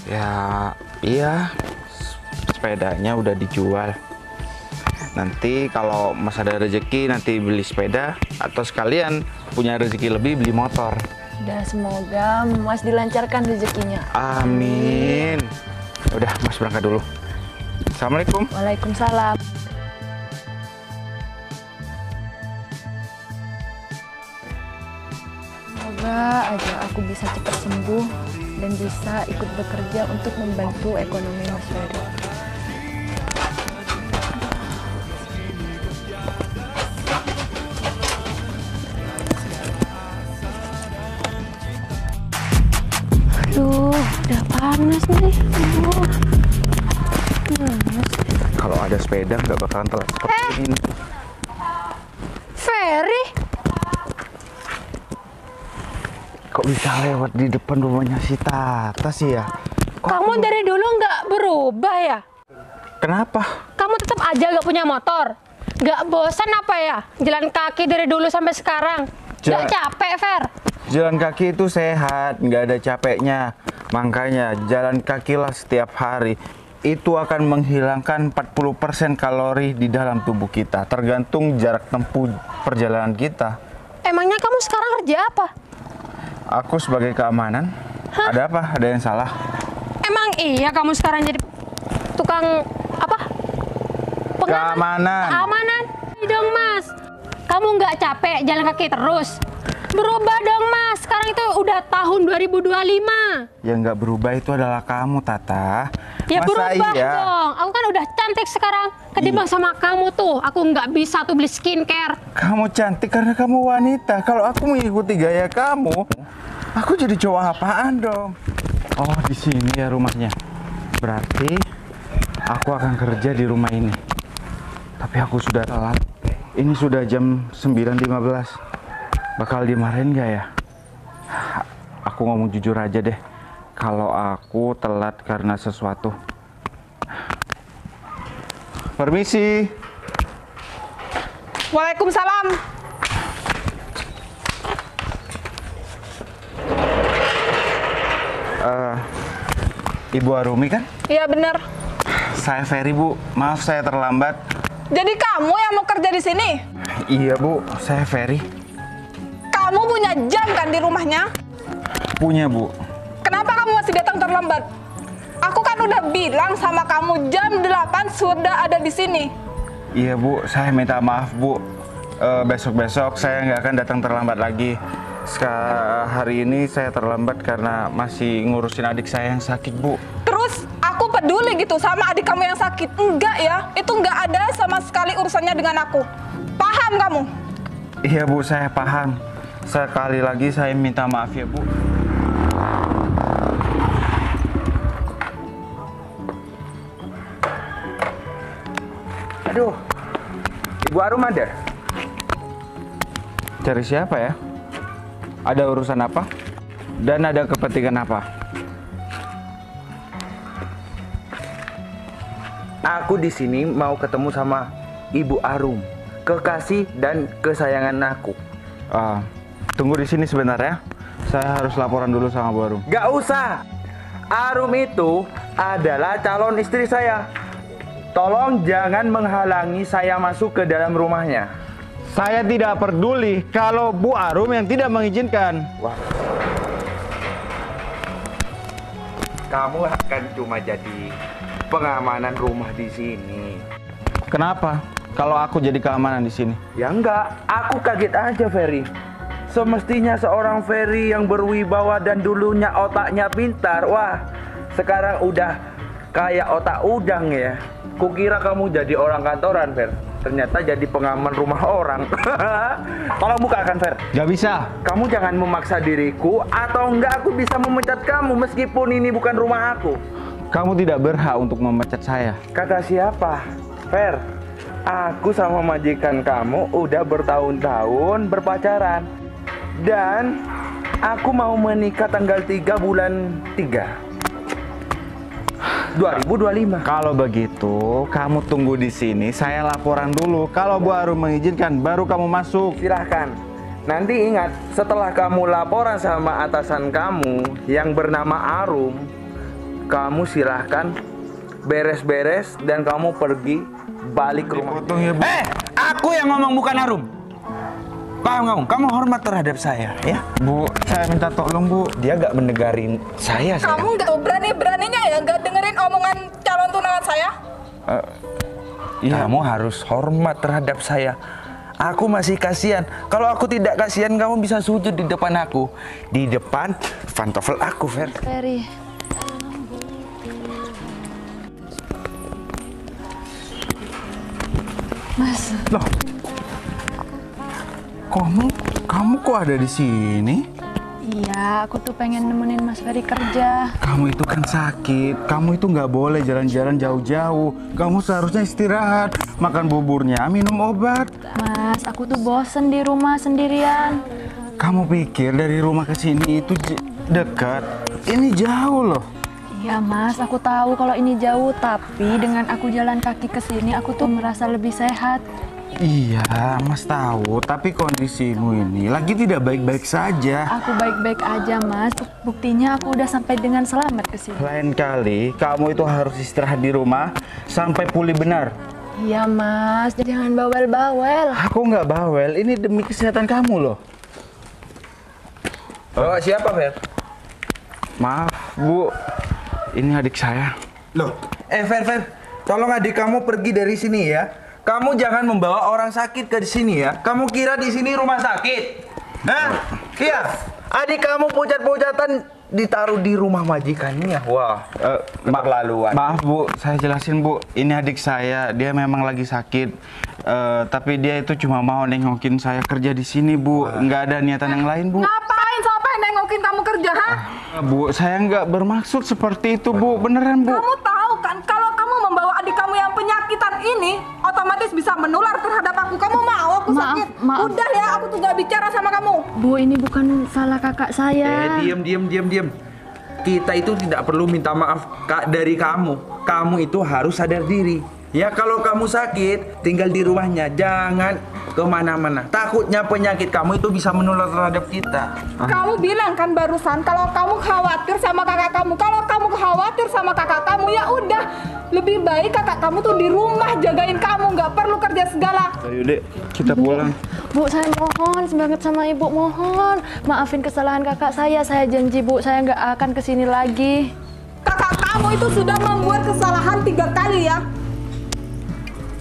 Ya, iya. Sepedanya udah dijual. Nanti kalau Mas ada rezeki nanti beli sepeda atau sekalian punya rezeki lebih beli motor. Udah, semoga Mas dilancarkan rezekinya. Amin. Udah, Mas berangkat dulu. Assalamualaikum. Waalaikumsalam. Semoga aja aku bisa cepat sembuh dan bisa ikut bekerja untuk membantu ekonomi Mas Ferry. Aduh, udah panas nih. Aduh. Panas. Kalau ada sepeda nggak bakalan telat seperti ini. Ferry, Kok bisa lewat di depan rumahnya si Tata sih ya? kamu dari dulu nggak berubah ya? Kenapa? Kamu tetap aja nggak punya motor? Nggak bosan apa ya? Jalan kaki dari dulu sampai sekarang? Nggak capek, Fer? Jalan kaki itu sehat, nggak ada capeknya. Makanya jalan kakilah setiap hari. Itu akan menghilangkan 40% kalori di dalam tubuh kita. Tergantung jarak tempuh perjalanan kita. Emangnya kamu sekarang kerja apa? Aku sebagai keamanan. Ada apa? Ada yang salah? Emang iya kamu sekarang jadi tukang apa? Keamanan. Keamanan? Iya dong, Mas. Kamu nggak capek jalan kaki terus? Berubah dong, Mas. Sekarang itu udah tahun 2025. Yang nggak berubah itu adalah kamu, Tata. Ya Masa berubah iya? dong. Aku kan udah cantik sekarang. Ketimbang sama kamu tuh, aku nggak bisa tuh beli skincare. Kamu cantik karena kamu wanita. Kalau aku mengikuti gaya kamu, aku jadi cowok apaan dong? Oh, di sini ya rumahnya. Berarti aku akan kerja di rumah ini. Tapi aku sudah telat. Ini sudah jam 9.15. Bakal dimarahin gak ya? Aku ngomong jujur aja deh. Kalau aku telat karena sesuatu. Permisi. Waalaikumsalam. Ibu Arumi kan? Iya bener. Saya Ferry, Bu. Maaf saya terlambat. Jadi kamu yang mau kerja di sini? Iya, Bu. Saya Ferry. Kamu punya jam kan di rumahnya? Punya, Bu. Kenapa kamu masih datang terlambat? Aku kan udah bilang sama kamu jam 8 sudah ada di sini. Iya, Bu. Saya minta maaf, Bu. Besok-besok saya nggak akan datang terlambat lagi. Hari ini saya terlambat karena masih ngurusin adik saya yang sakit, Bu. Terus aku peduli gitu sama adik kamu yang sakit? Enggak ya, itu enggak ada sama sekali urusannya dengan aku. Paham kamu? Iya, Bu. Saya paham. Sekali lagi saya minta maaf ya, Bu. Aduh, Ibu Arum ada? Cari siapa ya? Ada urusan apa? Dan ada kepentingan apa? Aku di sini mau ketemu sama Ibu Arum, kekasih dan kesayangan aku. Tunggu di sini sebentar ya. Saya harus laporan dulu sama Bu Arum. Gak usah. Arum itu adalah calon istri saya. Tolong jangan menghalangi saya masuk ke dalam rumahnya. Saya tidak peduli kalau Bu Arum yang tidak mengizinkan. Wah. Kamu akan cuma jadi pengamanan rumah di sini. Kenapa? Kalau aku jadi keamanan di sini? Ya enggak, aku kaget aja, Ferry. Semestinya seorang Ferry yang berwibawa dan dulunya otaknya pintar, wah, sekarang udah kayak otak udang ya. Kukira kamu jadi orang kantoran, Fer. Ternyata jadi pengaman rumah orang. Tolong bukakan, Fer. Gak bisa. Kamu jangan memaksa diriku, atau enggak aku bisa memecat kamu meskipun ini bukan rumah aku. Kamu tidak berhak untuk memecat saya. Kata siapa? Fer, aku sama majikan kamu udah bertahun-tahun berpacaran. Dan aku mau menikah tanggal 3 bulan 3 2025. Kalau begitu, kamu tunggu di sini. Saya laporan dulu. Kalau Bu Arum mengizinkan, baru kamu masuk. Silahkan. Nanti ingat, setelah kamu laporan sama atasan kamu yang bernama Arum, kamu silahkan beres-beres dan kamu pergi balik ke rumah. Potong ya, Bu. Aku yang ngomong bukan Arum. Paham kamu? Kamu hormat terhadap saya, ya? Bu, saya minta tolong, Bu. Dia gak mendengarin saya. Kamu nggak berani-beraninya ya nggak dengerin omongan calon tunangan saya? Iya. Kamu harus hormat terhadap saya. Aku masih kasihan. Kalau aku tidak kasihan, kamu bisa sujud di depan aku. Di depan pantofel aku, Fer. Ferry. Mas, Loh. Kamu kok ada di sini? iya, aku tuh pengen nemenin Mas Ferry kerja. Kamu itu kan sakit. Kamu itu nggak boleh jalan-jalan jauh-jauh. Kamu seharusnya istirahat, makan buburnya, minum obat. Mas, aku tuh bosen di rumah sendirian. Kamu pikir dari rumah ke sini itu dekat? Ini jauh loh. Iya Mas, aku tahu kalau ini jauh, tapi dengan aku jalan kaki ke sini, aku tuh merasa lebih sehat. Iya, Mas tahu. Tapi kondisimu ini lagi tidak baik-baik saja. Aku baik-baik aja Mas, buktinya aku udah sampai dengan selamat ke sini. Lain kali, kamu itu harus istirahat di rumah sampai pulih benar. Iya Mas, jangan bawel-bawel. Aku nggak bawel, ini demi kesehatan kamu loh. Oh, siapa, Fer? Maaf, Bu. Ini adik saya. Loh, Fer, tolong adik kamu pergi dari sini ya. Kamu jangan membawa orang sakit ke sini ya. Kamu kira di sini rumah sakit? Hah? Iya. Adik kamu pucat-pucatan ditaruh di rumah majikannya. Wah, keterlaluan. Maaf Bu, saya jelasin Bu. Ini adik saya, dia memang lagi sakit. Tapi dia itu cuma mau nengokin saya kerja di sini Bu. Nggak ada niatan yang lain Bu. Ngapain sampai nengokin kamu kerja, ha? Bu, saya nggak bermaksud seperti itu Bu. Beneran Bu. Kamu tahu kan kalau kamu membawa adik kamu yang penyakitan ini otomatis bisa menular terhadap aku. Kamu mau aku Maaf, sakit? maaf. Udah ya, aku tuh gak bicara sama kamu. Bu, ini bukan salah kakak saya. Diam. Kita itu tidak perlu minta maaf dari kamu. Kamu itu harus sadar diri. Ya kalau kamu sakit, tinggal di rumahnya. Jangan kemana-mana. Takutnya penyakit kamu itu bisa menular terhadap kita. Kamu bilang kan barusan kalau kamu khawatir sama kakak kamu. Kalau kamu khawatir sama kakak kamu, ya udah. Lebih baik kakak kamu tuh di rumah jagain kamu. Nggak perlu kerja segala. Ayo Dek, kita pulang. Bu, saya mohon banget sama Ibu, mohon. Maafin kesalahan kakak saya janji Bu, saya nggak akan kesini lagi. Kakak kamu itu sudah membuat kesalahan 3 kali ya.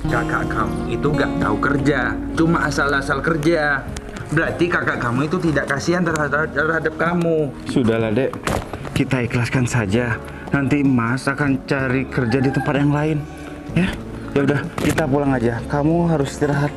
Kakak kamu itu gak tahu kerja, cuma asal-asal kerja. Berarti kakak kamu itu tidak kasihan terhadap kamu. Sudahlah Dek, kita ikhlaskan saja. Nanti Mas akan cari kerja di tempat yang lain. Ya udah, kita pulang aja. Kamu harus istirahat.